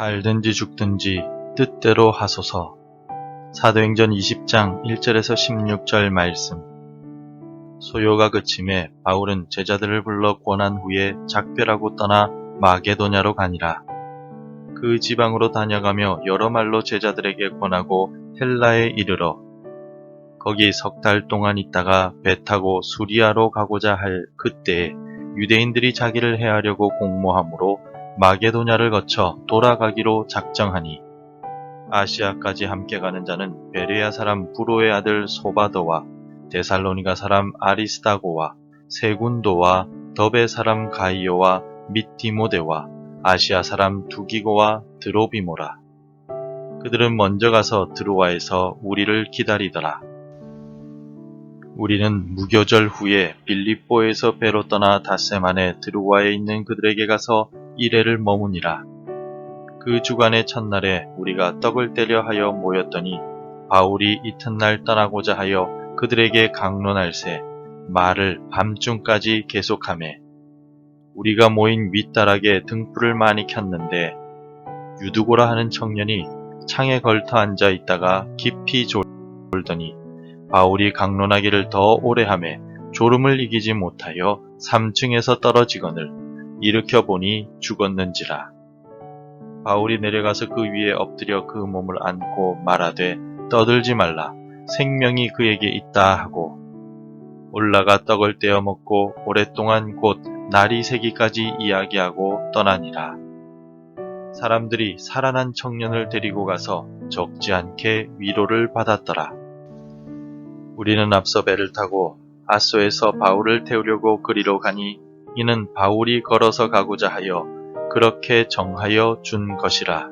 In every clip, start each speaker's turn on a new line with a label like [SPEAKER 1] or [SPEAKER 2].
[SPEAKER 1] 살든지 죽든지 뜻대로 하소서. 사도행전 20장 1절에서 16절 말씀. 소요가 그침에 바울은 제자들을 불러 권한 후에 작별하고 떠나 마게도냐로 가니라. 그 지방으로 다녀가며 여러 말로 제자들에게 권하고 헬라에 이르러 거기 석 달 동안 있다가 배 타고 수리아로 가고자 할 그때에 유대인들이 자기를 해하려고 공모함으로 마게도냐를 거쳐 돌아가기로 작정하니 아시아까지 함께 가는 자는 베레아 사람 브로의 아들 소바더와 데살로니가 사람 아리스다고와 세군도와 더베 사람 가이오와 및 디모데와 아시아 사람 두기고와 드로비모라. 그들은 먼저 가서 드로아에서 우리를 기다리더라. 우리는 무교절 후에 빌립보에서 배로 떠나 닷새 만에 드로아에 있는 그들에게 가서 이레를 머무니라. 그 주간의 첫날에 우리가 떡을 떼려 하여 모였더니 바울이 이튿날 떠나고자 하여 그들에게 강론할세 말을 밤중까지 계속하매 우리가 모인 윗다락에 등불을 많이 켰는데 유두고라 하는 청년이 창에 걸터 앉아 있다가 깊이 졸더니 바울이 강론하기를 더 오래 하매 졸음을 이기지 못하여 3층에서 떨어지거늘 일으켜 보니 죽었는지라. 바울이 내려가서 그 위에 엎드려 그 몸을 안고 말하되 떠들지 말라 생명이 그에게 있다 하고 올라가 떡을 떼어 먹고 오랫동안 곧 날이 새기까지 이야기하고 떠나니라. 사람들이 살아난 청년을 데리고 가서 적지 않게 위로를 받았더라. 우리는 앞서 배를 타고 아소에서 바울을 태우려고 그리로 가니 이는 바울이 걸어서 가고자 하여 그렇게 정하여 준 것이라.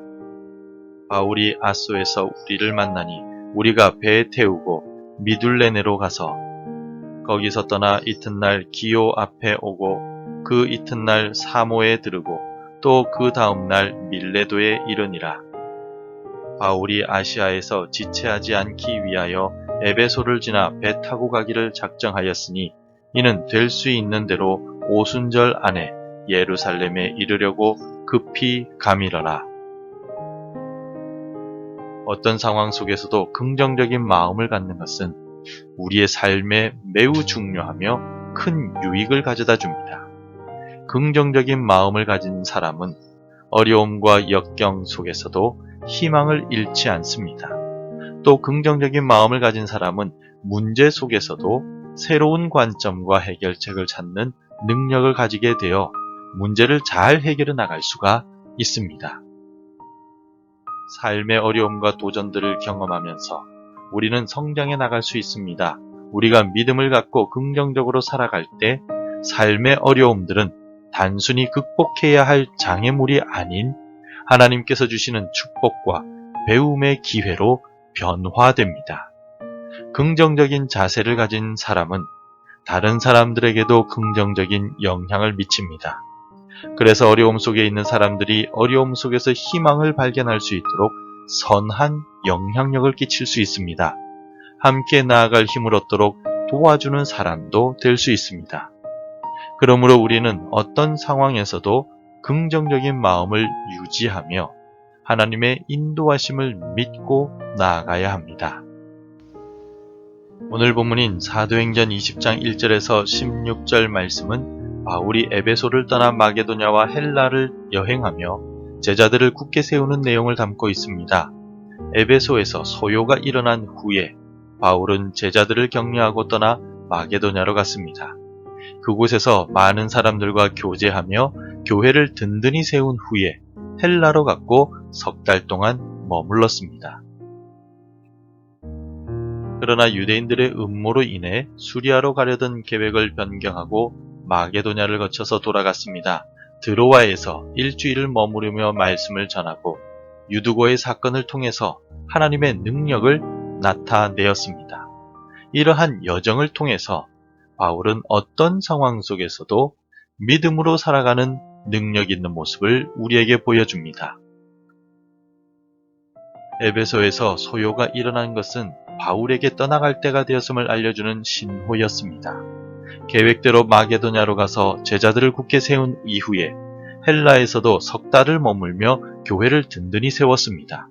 [SPEAKER 1] 바울이 아소에서 우리를 만나니 우리가 배에 태우고 미둘레네로 가서 거기서 떠나 이튿날 기오 앞에 오고 그 이튿날 사모에 들르고 또 그 다음날 밀레도에 이르니라. 바울이 아시아에서 지체하지 않기 위하여 에베소를 지나 배 타고 가기를 작정하였으니 이는 될 수 있는 대로 오순절 안에 예루살렘에 이르려고 급히 가미러라. 어떤 상황 속에서도 긍정적인 마음을 갖는 것은 우리의 삶에 매우 중요하며 큰 유익을 가져다 줍니다. 긍정적인 마음을 가진 사람은 어려움과 역경 속에서도 희망을 잃지 않습니다. 또 긍정적인 마음을 가진 사람은 문제 속에서도 새로운 관점과 해결책을 찾는 능력을 가지게 되어 문제를 잘 해결해 나갈 수가 있습니다. 삶의 어려움과 도전들을 경험하면서 우리는 성장해 나갈 수 있습니다. 우리가 믿음을 갖고 긍정적으로 살아갈 때 삶의 어려움들은 단순히 극복해야 할 장애물이 아닌 하나님께서 주시는 축복과 배움의 기회로 변화됩니다. 긍정적인 자세를 가진 사람은 다른 사람들에게도 긍정적인 영향을 미칩니다. 그래서 어려움 속에 있는 사람들이 어려움 속에서 희망을 발견할 수 있도록 선한 영향력을 끼칠 수 있습니다. 함께 나아갈 힘을 얻도록 도와주는 사람도 될 수 있습니다. 그러므로 우리는 어떤 상황에서도 긍정적인 마음을 유지하며 하나님의 인도하심을 믿고 나아가야 합니다. 오늘 본문인 사도행전 20장 1절에서 16절 말씀은 바울이 에베소를 떠나 마게도냐와 헬라를 여행하며 제자들을 굳게 세우는 내용을 담고 있습니다. 에베소에서 소요가 일어난 후에 바울은 제자들을 격려하고 떠나 마게도냐로 갔습니다. 그곳에서 많은 사람들과 교제하며 교회를 든든히 세운 후에 헬라로 갔고 석 달 동안 머물렀습니다. 그러나 유대인들의 음모로 인해 수리아로 가려던 계획을 변경하고 마게도냐를 거쳐서 돌아갔습니다. 드로아에서 일주일을 머무르며 말씀을 전하고 유두고의 사건을 통해서 하나님의 능력을 나타내었습니다. 이러한 여정을 통해서 바울은 어떤 상황 속에서도 믿음으로 살아가는 능력 있는 모습을 우리에게 보여줍니다. 에베소에서 소요가 일어난 것은 바울에게 떠나갈 때가 되었음을 알려주는 신호였습니다. 계획대로 마게도냐로 가서 제자들을 굳게 세운 이후에 헬라에서도 석 달을 머물며 교회를 든든히 세웠습니다.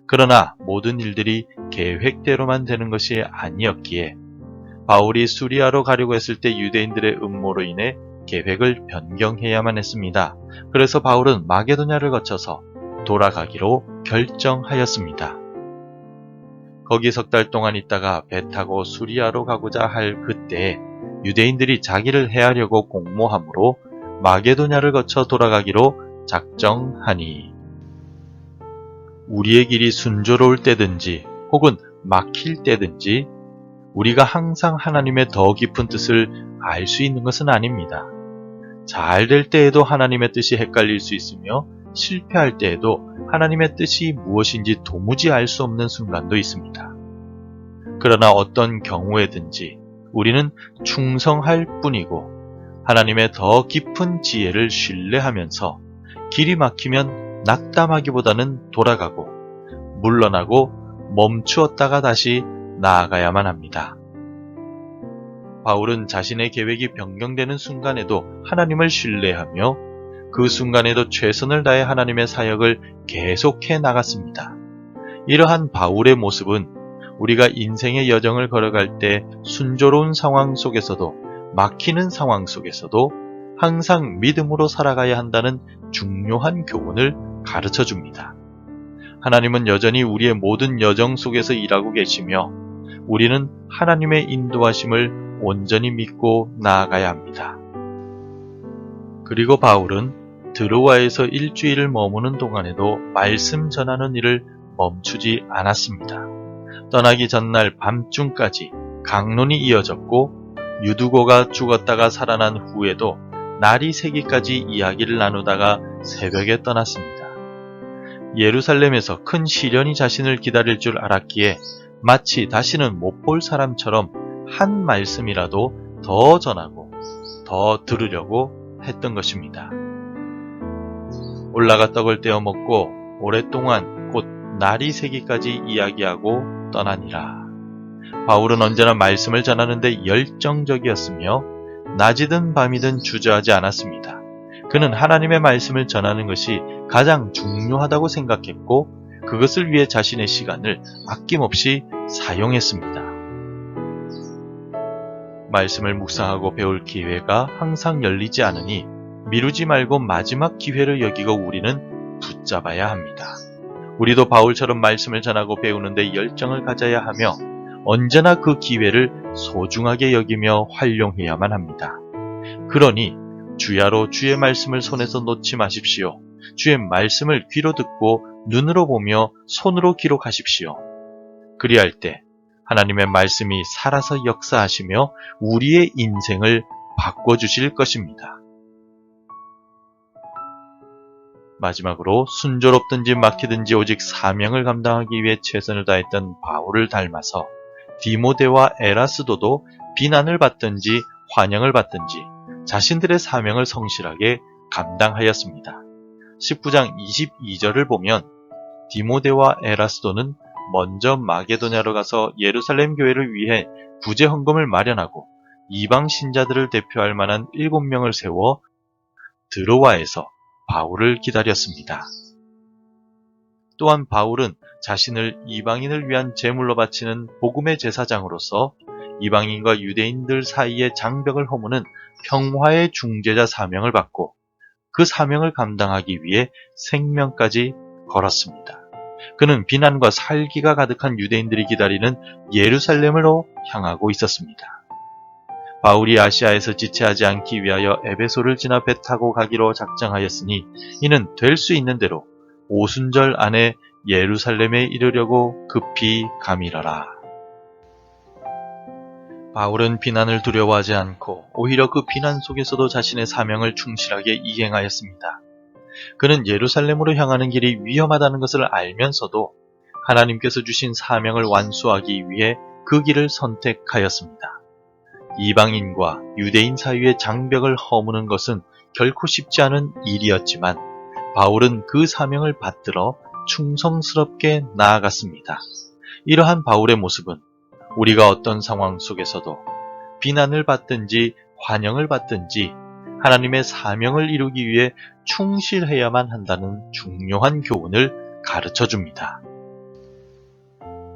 [SPEAKER 1] 그러나 모든 일들이 계획대로만 되는 것이 아니었기에 바울이 수리아로 가려고 했을 때 유대인들의 음모로 인해 계획을 변경해야만 했습니다. 그래서 바울은 마게도냐를 거쳐서 돌아가기로 결정하였습니다. 거기 석 달 동안 있다가 배 타고 수리아로 가고자 할 그때에 유대인들이 자기를 해하려고 공모함으로 마게도냐를 거쳐 돌아가기로 작정하니, 우리의 길이 순조로울 때든지 혹은 막힐 때든지 우리가 항상 하나님의 더 깊은 뜻을 알 수 있는 것은 아닙니다. 잘 될 때에도 하나님의 뜻이 헷갈릴 수 있으며 실패할 때에도 하나님의 뜻이 무엇인지 도무지 알 수 없는 순간도 있습니다. 그러나 어떤 경우에든지 우리는 충성할 뿐이고 하나님의 더 깊은 지혜를 신뢰하면서 길이 막히면 낙담하기보다는 돌아가고 물러나고 멈추었다가 다시 나아가야만 합니다. 바울은 자신의 계획이 변경되는 순간에도 하나님을 신뢰하며 그 순간에도 최선을 다해 하나님의 사역을 계속해 나갔습니다. 이러한 바울의 모습은 우리가 인생의 여정을 걸어갈 때 순조로운 상황 속에서도 막히는 상황 속에서도 항상 믿음으로 살아가야 한다는 중요한 교훈을 가르쳐 줍니다. 하나님은 여전히 우리의 모든 여정 속에서 일하고 계시며 우리는 하나님의 인도하심을 온전히 믿고 나아가야 합니다. 그리고 바울은 드로아에서 일주일을 머무는 동안에도 말씀 전하는 일을 멈추지 않았습니다. 떠나기 전날 밤중까지 강론이 이어졌고 유두고가 죽었다가 살아난 후에도 날이 새기까지 이야기를 나누다가 새벽에 떠났습니다. 예루살렘에서 큰 시련이 자신을 기다릴 줄 알았기에 마치 다시는 못 볼 사람처럼 한 말씀이라도 더 전하고 더 들으려고 했던 것입니다. 올라가 떡을 떼어 먹고 오랫동안 곧 날이 새기까지 이야기하고 떠나니라. 바울은 언제나 말씀을 전하는데 열정적이었으며 낮이든 밤이든 주저하지 않았습니다. 그는 하나님의 말씀을 전하는 것이 가장 중요하다고 생각했고 그것을 위해 자신의 시간을 아낌없이 사용했습니다. 말씀을 묵상하고 배울 기회가 항상 열리지 않으니 미루지 말고 마지막 기회를 여기고 우리는 붙잡아야 합니다. 우리도 바울처럼 말씀을 전하고 배우는데 열정을 가져야 하며 언제나 그 기회를 소중하게 여기며 활용해야만 합니다. 그러니 주야로 주의 말씀을 손에서 놓지 마십시오. 주의 말씀을 귀로 듣고 눈으로 보며 손으로 기록하십시오. 그리할 때 하나님의 말씀이 살아서 역사하시며 우리의 인생을 바꿔주실 것입니다. 마지막으로 순조롭든지 막히든지 오직 사명을 감당하기 위해 최선을 다했던 바울을 닮아서 디모데와 에라스도도 비난을 받든지 환영을 받든지 자신들의 사명을 성실하게 감당하였습니다. 19장 22절을 보면 디모데와 에라스도는 먼저 마게도냐로 가서 예루살렘 교회를 위해 부재 헌금을 마련하고 이방 신자들을 대표할 만한 7명을 세워 드로아에서 바울을 기다렸습니다. 또한 바울은 자신을 이방인을 위한 제물로 바치는 복음의 제사장으로서 이방인과 유대인들 사이의 장벽을 허무는 평화의 중재자 사명을 받고 그 사명을 감당하기 위해 생명까지 걸었습니다. 그는 비난과 살기가 가득한 유대인들이 기다리는 예루살렘으로 향하고 있었습니다. 바울이 아시아에서 지체하지 않기 위하여 에베소를 지나 배 타고 가기로 작정하였으니 이는 될 수 있는 대로 오순절 안에 예루살렘에 이르려고 급히 가밀어라. 바울은 비난을 두려워하지 않고 오히려 그 비난 속에서도 자신의 사명을 충실하게 이행하였습니다. 그는 예루살렘으로 향하는 길이 위험하다는 것을 알면서도 하나님께서 주신 사명을 완수하기 위해 그 길을 선택하였습니다. 이방인과 유대인 사이의 장벽을 허무는 것은 결코 쉽지 않은 일이었지만 바울은 그 사명을 받들어 충성스럽게 나아갔습니다. 이러한 바울의 모습은 우리가 어떤 상황 속에서도 비난을 받든지 환영을 받든지 하나님의 사명을 이루기 위해 충실해야만 한다는 중요한 교훈을 가르쳐 줍니다.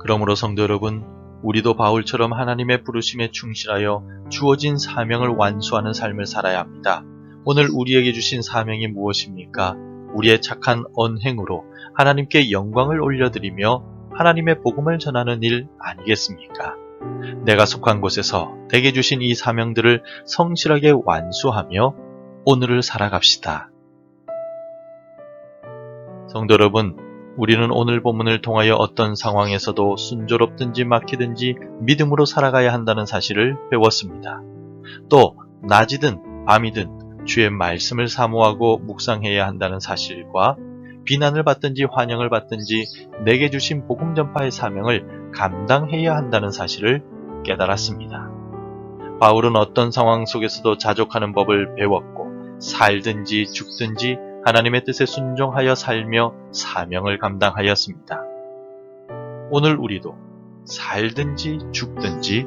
[SPEAKER 1] 그러므로 성도 여러분, 우리도 바울처럼 하나님의 부르심에 충실하여 주어진 사명을 완수하는 삶을 살아야 합니다. 오늘 우리에게 주신 사명이 무엇입니까? 우리의 착한 언행으로 하나님께 영광을 올려드리며 하나님의 복음을 전하는 일 아니겠습니까? 내가 속한 곳에서 내게 주신 이 사명들을 성실하게 완수하며 오늘을 살아갑시다. 성도 여러분, 우리는 오늘 본문을 통하여 어떤 상황에서도 순조롭든지 막히든지 믿음으로 살아가야 한다는 사실을 배웠습니다. 또 낮이든 밤이든 주의 말씀을 사모하고 묵상해야 한다는 사실과 비난을 받든지 환영을 받든지 내게 주신 복음 전파의 사명을 감당해야 한다는 사실을 깨달았습니다. 바울은 어떤 상황 속에서도 자족하는 법을 배웠고 살든지 죽든지 하나님의 뜻에 순종하여 살며 사명을 감당하였습니다. 오늘 우리도 살든지 죽든지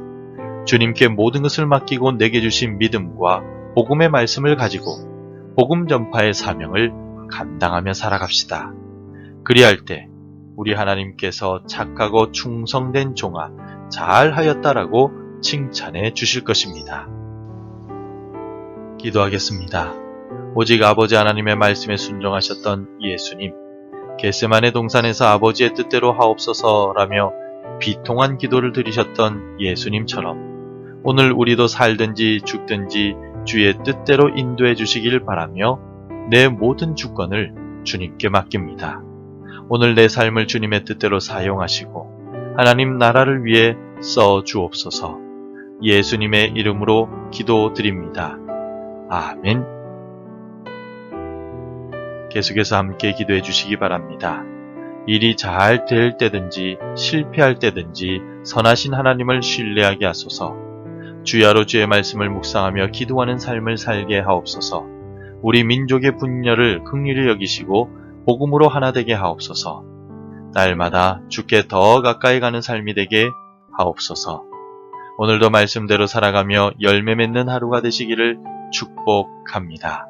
[SPEAKER 1] 주님께 모든 것을 맡기고 내게 주신 믿음과 복음의 말씀을 가지고 복음 전파의 사명을 감당하며 살아갑시다. 그리할 때 우리 하나님께서 착하고 충성된 종아 잘하였다라고 칭찬해 주실 것입니다. 기도하겠습니다. 오직 아버지 하나님의 말씀에 순종하셨던 예수님, 겟세마네 동산에서 아버지의 뜻대로 하옵소서라며 비통한 기도를 드리셨던 예수님처럼 오늘 우리도 살든지 죽든지 주의 뜻대로 인도해 주시길 바라며 내 모든 주권을 주님께 맡깁니다. 오늘 내 삶을 주님의 뜻대로 사용하시고 하나님 나라를 위해 써 주옵소서. 예수님의 이름으로 기도드립니다. 아멘. 계속해서 함께 기도해 주시기 바랍니다. 일이 잘 될 때든지 실패할 때든지 선하신 하나님을 신뢰하게 하소서. 주야로 주의 말씀을 묵상하며 기도하는 삶을 살게 하옵소서. 우리 민족의 분열을 긍휼히 여기시고 복음으로 하나 되게 하옵소서. 날마다 주께 더 가까이 가는 삶이 되게 하옵소서. 오늘도 말씀대로 살아가며 열매 맺는 하루가 되시기를 축복합니다.